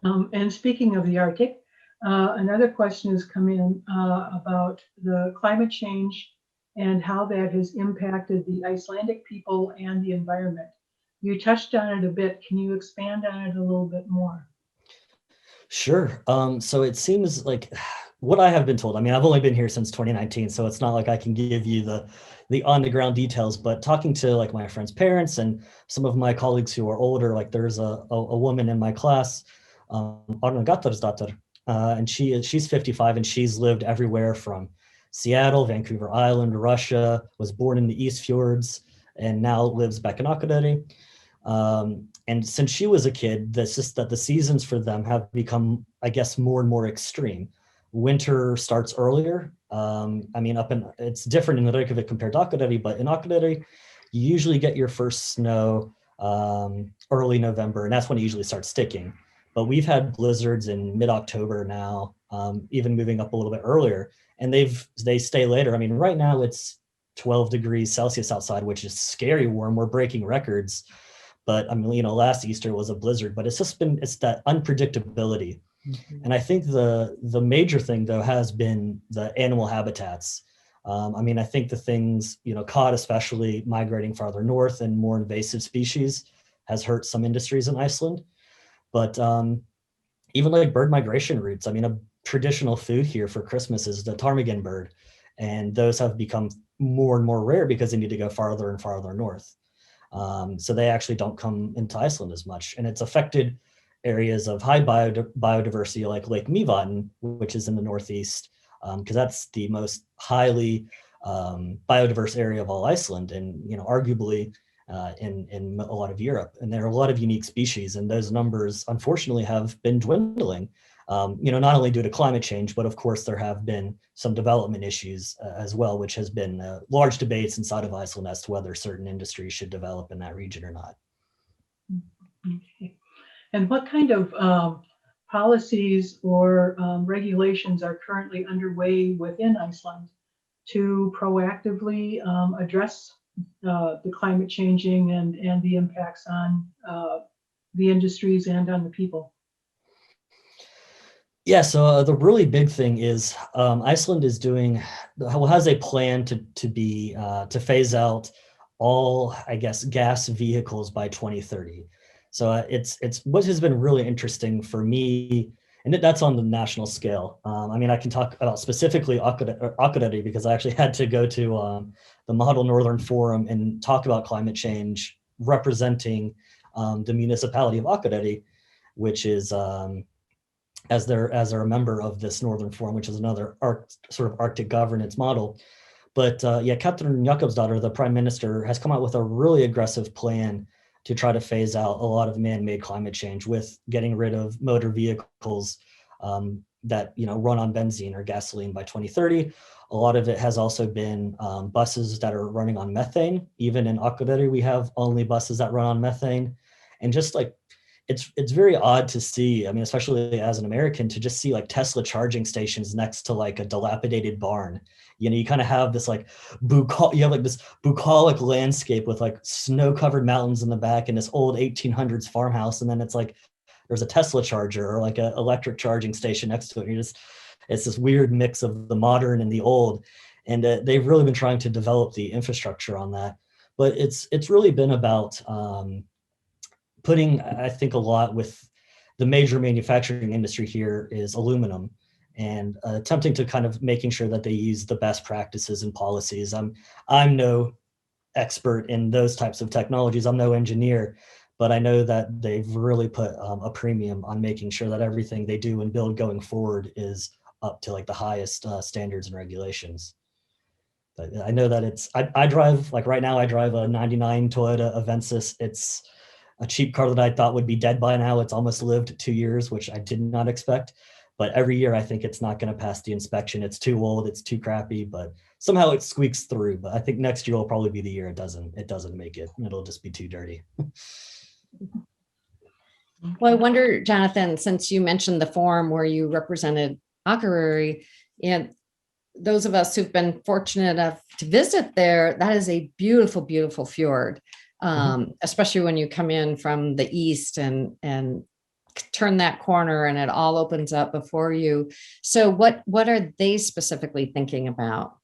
And speaking of the Arctic, another question has come in about the climate change and how that has impacted the Icelandic people and the environment. You touched on it a bit. Can you expand on it a little bit more? Sure. So it seems like what I have been told, I mean, I've only been here since 2019, so it's not like I can give you the on the ground details, but talking to like my friends' parents and some of my colleagues who are older, like there's a woman in my class, Arna Gattarsdottir, and she's 55 and she's lived everywhere from Seattle, Vancouver Island, Russia, was born in the East Fjords, and now lives back in Akureyri. And since she was a kid, that's just that the seasons for them have become, I guess, more and more extreme. Winter starts earlier. It's different in Reykjavik compared to Akureyri, but in Akureyri, you usually get your first snow early November, and that's when it usually starts sticking. But we've had blizzards in mid-October now, even moving up a little bit earlier. And they stay later. I mean, right now it's 12 degrees Celsius outside, which is scary warm. We're breaking records. But I mean, last Easter was a blizzard, but it's that unpredictability. Mm-hmm. And I think the major thing though has been the animal habitats. I think the things, cod especially migrating farther north and more invasive species has hurt some industries in Iceland. But even like bird migration routes. I mean, a traditional food here for Christmas is the ptarmigan bird, and those have become more and more rare because they need to go farther and farther north. So they actually don't come into Iceland as much, and it's affected areas of high biodiversity like Lake Mývatn, which is in the northeast, because that's the most highly biodiverse area of all Iceland, and arguably in a lot of Europe. And there are a lot of unique species, and those numbers unfortunately have been dwindling. Not only due to climate change, but of course there have been some development issues as well, which has been large debates inside of Iceland as to whether certain industries should develop in that region or not. Okay. And what kind of policies or regulations are currently underway within Iceland to proactively address the climate changing and the impacts on the industries and on the people? Yeah, so the really big thing is Iceland is has a plan to phase out all, I guess, gas vehicles by 2030. So it's what has been really interesting for me, and that's on the national scale. I mean, I can talk about specifically Akureyri because I actually had to go to the Model Northern Forum and talk about climate change representing the municipality of Akureyri, which is as they're a member of this Northern Forum, which is another sort of Arctic governance model. But Katrin Jakobsdottir, the prime minister, has come out with a really aggressive plan to try to phase out a lot of man-made climate change with getting rid of motor vehicles that run on benzene or gasoline by 2030. A lot of it has also been buses that are running on methane. Even in Akureyri, we have only buses that run on methane, and just like it's very odd to see. I mean, especially as an American, to just see like Tesla charging stations next to like a dilapidated barn. You kind of have this like this bucolic landscape with like snow-covered mountains in the back and this old 1800s farmhouse, and then it's like there's a Tesla charger or like an electric charging station next to it. It's this weird mix of the modern and the old, and they've really been trying to develop the infrastructure on that. But it's really been about putting, I think, a lot with the major manufacturing industry here is aluminum, and attempting to kind of making sure that they use the best practices and policies. I'm no expert in those types of technologies. I'm no engineer, but I know that they've really put a premium on making sure that everything they do and build going forward is up to like the highest standards and regulations. But I know that I drive, like right now I drive a 99 Toyota Avensis. It's a cheap car that I thought would be dead by now. It's almost lived 2 years, which I did not expect. But every year I think it's not going to pass the inspection. It's too old, it's too crappy, but somehow it squeaks through. But I think next year will probably be the year it doesn't make it. It'll just be too dirty. Well, I wonder, Jonathan, since you mentioned the forum where you represented Akureyri, and those of us who've been fortunate enough to visit there, that is a beautiful, beautiful fjord, especially when you come in from the east and turn that corner and it all opens up before you. So what are they specifically thinking about?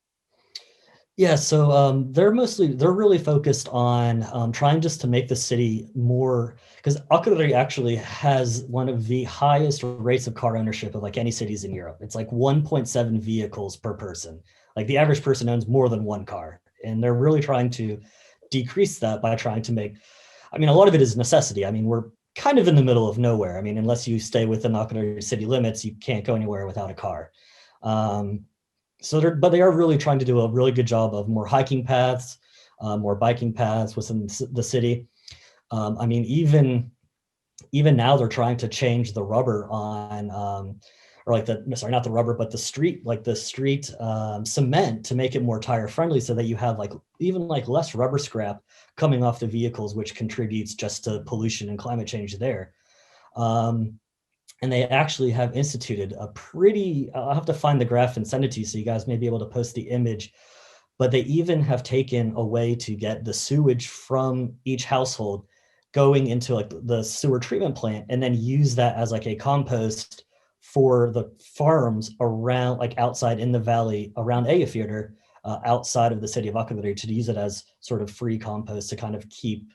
Yeah, so they're really focused on trying just to make the city more, because Akureyri actually has one of the highest rates of car ownership of like any cities in Europe. It's like 1.7 vehicles per person. Like the average person owns more than one car, and they're really trying to decrease that by trying to make, I mean, a lot of it is necessity. I mean, we're kind of in the middle of nowhere. I mean, unless you stay within Akureyri city limits, you can't go anywhere without a car. But they are really trying to do a really good job of more hiking paths, more biking paths within the city. I mean, even now they're trying to change the rubber on, not the rubber, but the street cement to make it more tire friendly, so that you have like even like less rubber scrap coming off the vehicles, which contributes just to pollution and climate change there. And they actually have instituted I'll have to find the graph and send it to you so you guys may be able to post the image, but they even have taken a way to get the sewage from each household going into like the sewer treatment plant, and then use that as like a compost for the farms around, like outside in the valley around Eyjafjörður, outside of the city of Akureyri, to use it as sort of free compost to kind of keep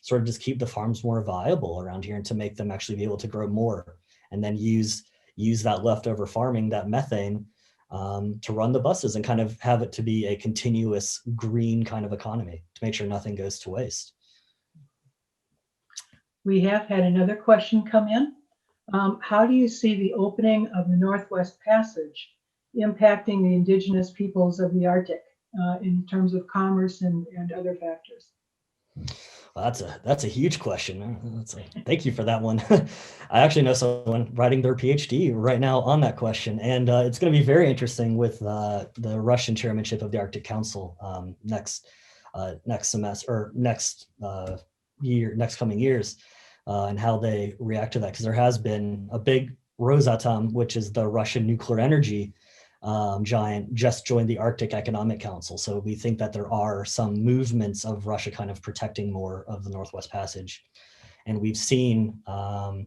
sort of just keep the farms more viable around here and to make them actually be able to grow more, and then use that leftover farming, that methane, to run the buses and kind of have it to be a continuous green kind of economy to make sure nothing goes to waste. We have had another question come in. How do you see the opening of the Northwest Passage impacting the indigenous peoples of the Arctic in terms of commerce and other factors? Well, that's a huge question. Thank you for that one. I actually know someone writing their PhD right now on that question, and it's going to be very interesting with the Russian chairmanship of the Arctic Council next semester or next coming years, and how they react to that, because there has been a big Rosatom, which is the Russian nuclear energy giant, just joined the Arctic Economic Council. So we think that there are some movements of Russia kind of protecting more of the Northwest Passage. And we've seen, I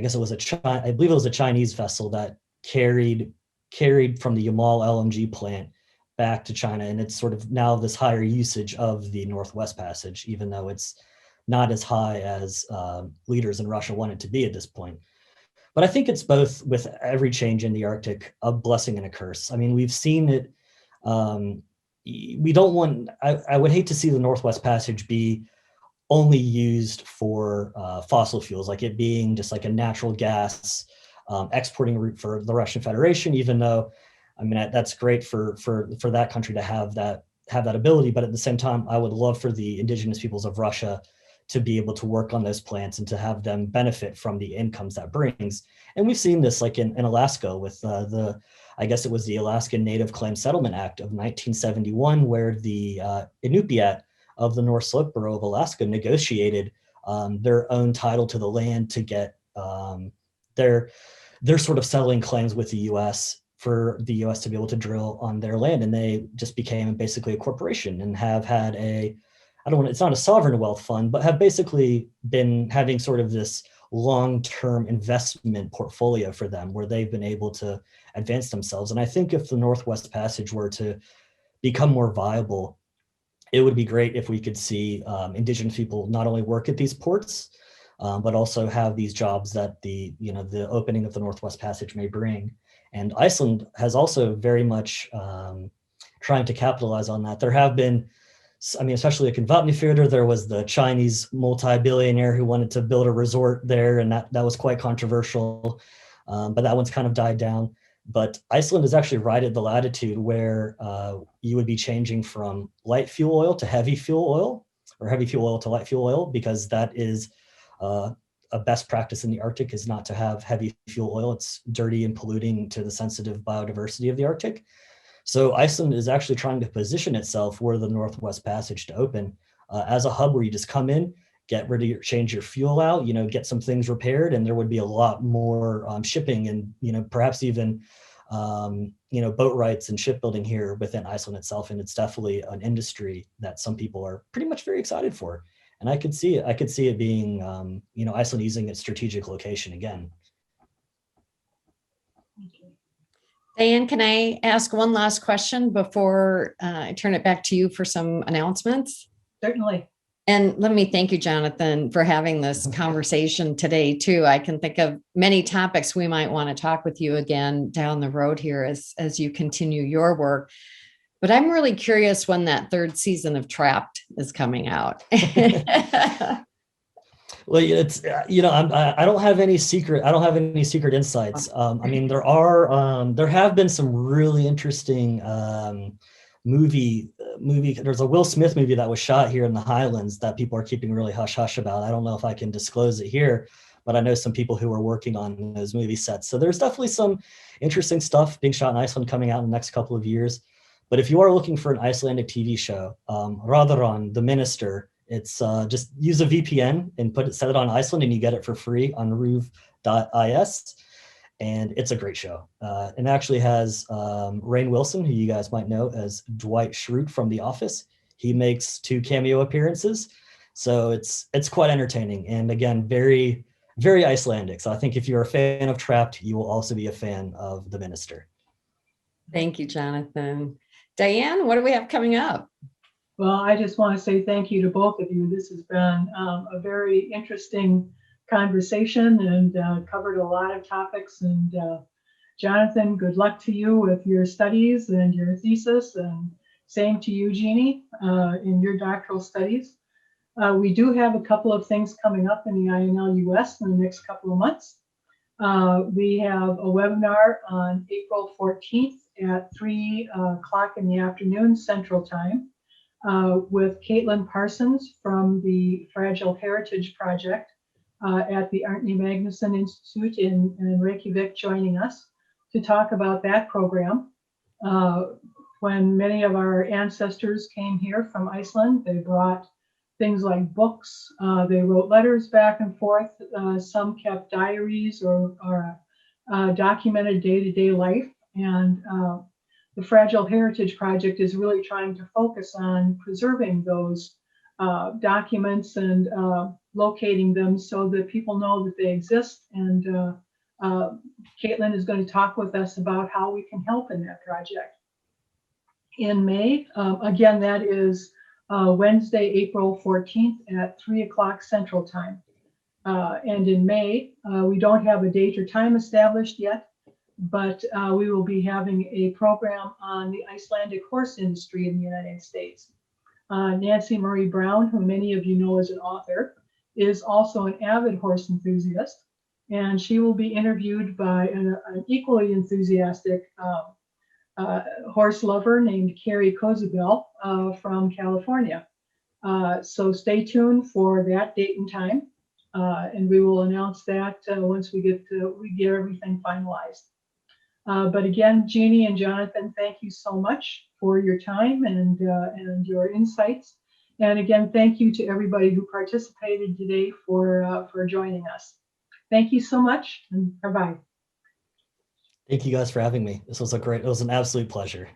guess it was I believe it was a Chinese vessel that carried from the Yamal LNG plant back to China. And it's sort of now this higher usage of the Northwest Passage, even though it's not as high as leaders in Russia want it to be at this point. But I think it's both, with every change in the Arctic, a blessing and a curse. I mean, we've seen it. We don't want, I would hate to see the Northwest Passage be only used for fossil fuels, like it being just like a natural gas exporting route for the Russian Federation, even though, I mean, that's great for that country to have that ability. But at the same time, I would love for the indigenous peoples of Russia to be able to work on those plants and to have them benefit from the incomes that brings. And we've seen this like in Alaska with I guess it was the Alaskan Native Claim Settlement Act of 1971, where the Inupiat of the North Slope Borough of Alaska negotiated their own title to the land to get their sort of settling claims with the US for the US to be able to drill on their land. And they just became basically a corporation and have had it's not a sovereign wealth fund, but have basically been having sort of this long-term investment portfolio for them where they've been able to advance themselves. And I think if the Northwest Passage were to become more viable, it would be great if we could see indigenous people not only work at these ports, but also have these jobs that the opening of the Northwest Passage may bring. And Iceland has also very much trying to capitalize on that. There have been, I mean, especially at Vatnafjörður, there was the Chinese multi-billionaire who wanted to build a resort there, and that was quite controversial, but that one's kind of died down. But Iceland is actually right at the latitude where you would be changing from light fuel oil to heavy fuel oil, or heavy fuel oil to light fuel oil, because that is a best practice in the Arctic, is not to have heavy fuel oil. It's dirty and polluting to the sensitive biodiversity of the Arctic. So Iceland is actually trying to position itself where the Northwest Passage to open as a hub where you just come in, change your fuel out, get some things repaired, and there would be a lot more shipping and, perhaps even, boat rights and shipbuilding here within Iceland itself. And it's definitely an industry that some people are pretty much very excited for. And I could see it being, Iceland using its strategic location again. Diane, can I ask one last question before I turn it back to you for some announcements? Certainly. And let me thank you, Jonathan, for having this conversation today, too. I can think of many topics we might want to talk with you again down the road here as you continue your work. But I'm really curious when that third season of Trapped is coming out. Well, it's I don't have any secret insights. I mean, there have been some really interesting movie. There's a Will Smith movie that was shot here in the Highlands that people are keeping really hush hush about. I don't know if I can disclose it here, but I know some people who are working on those movie sets. So there's definitely some interesting stuff being shot in Iceland coming out in the next couple of years. But if you are looking for an Icelandic TV show, Radaron, The Minister, it's just use a VPN and set it on Iceland, and you get it for free on ruv.is. And it's a great show. It actually has Rainn Wilson, who you guys might know as Dwight Schrute from The Office. He makes 2 cameo appearances. So it's quite entertaining. And again, very, very Icelandic. So I think if you're a fan of Trapped, you will also be a fan of The Minister. Thank you, Jonathan. Diane, what do we have coming up? Well, I just want to say thank you to both of you. This has been a very interesting conversation and covered a lot of topics. And Jonathan, good luck to you with your studies and your thesis, and same to you, Jeannie, in your doctoral studies. We do have a couple of things coming up in the INL US in the next couple of months. We have a webinar on April 14th at 3 o'clock in the afternoon Central Time with Caitlin Parsons from the Fragile Heritage Project at the Arntje Magnuson Institute in Reykjavik, joining us to talk about that program. When many of our ancestors came here from Iceland, they brought things like books. They wrote letters back and forth. Some kept diaries or documented day-to-day life. And the Fragile Heritage Project is really trying to focus on preserving those documents and locating them so that people know that they exist. And Caitlin is going to talk with us about how we can help in that project. In May, again, that is Wednesday, April 14th at 3 o'clock Central Time. And in May, we don't have a date or time established yet, but we will be having a program on the Icelandic horse industry in the United States. Nancy Marie Brown, who many of you know as an author, is also an avid horse enthusiast, and she will be interviewed by an equally enthusiastic horse lover named Carrie Kozubel from California. So stay tuned for that date and time, and we will announce that once we get everything finalized. But again, Jeannie and Jonathan, thank you so much for your time and your insights. And again, thank you to everybody who participated today for joining us. Thank you so much, and bye-bye. Thank you guys for having me. It was an absolute pleasure.